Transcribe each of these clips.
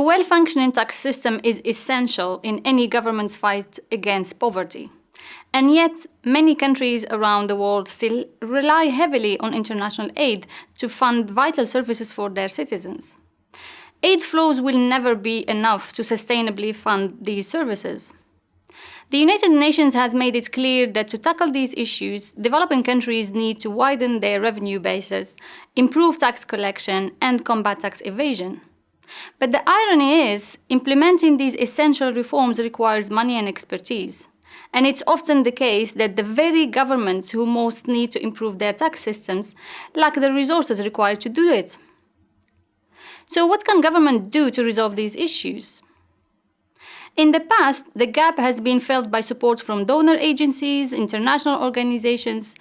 A well-functioning tax system is essential in any government's fight against poverty. And yet, many countries around the world still rely heavily on international aid to fund vital services for their citizens. Aid flows will never be enough to sustainably fund these services. The United Nations has made it clear that to tackle these issues, developing countries need to widen their revenue bases, improve tax collection, and combat tax evasion. But the irony is, implementing these essential reforms requires money and expertise. And it's often the case that the very governments who most need to improve their tax systems lack the resources required to do it. So what can government do to resolve these issues? In the past, the gap has been filled by support from donor agencies, international organizations,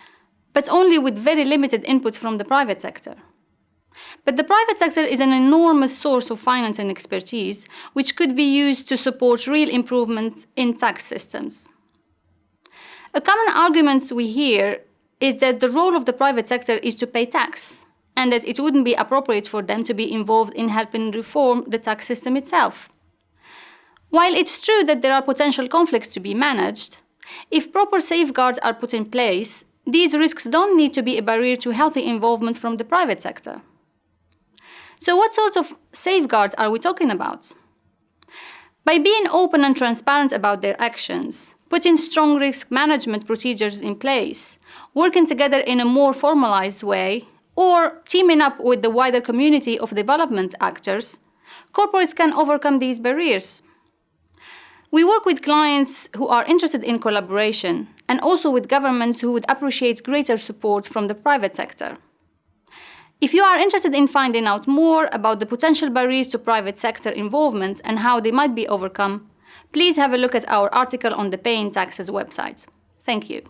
but only with very limited input from the private sector. But the private sector is an enormous source of finance and expertise, which could be used to support real improvements in tax systems. A common argument we hear is that the role of the private sector is to pay tax, and that it wouldn't be appropriate for them to be involved in helping reform the tax system itself. While it's true that there are potential conflicts to be managed, if proper safeguards are put in place, these risks don't need to be a barrier to healthy involvement from the private sector. So what sort of safeguards are we talking about? By being open and transparent about their actions, putting strong risk management procedures in place, working together in a more formalized way, or teaming up with the wider community of development actors, corporates can overcome these barriers. We work with clients who are interested in collaboration, and also with governments who would appreciate greater support from the private sector. If you are interested in finding out more about the potential barriers to private sector involvement and how they might be overcome, please have a look at our article on the Paying Taxes website. Thank you.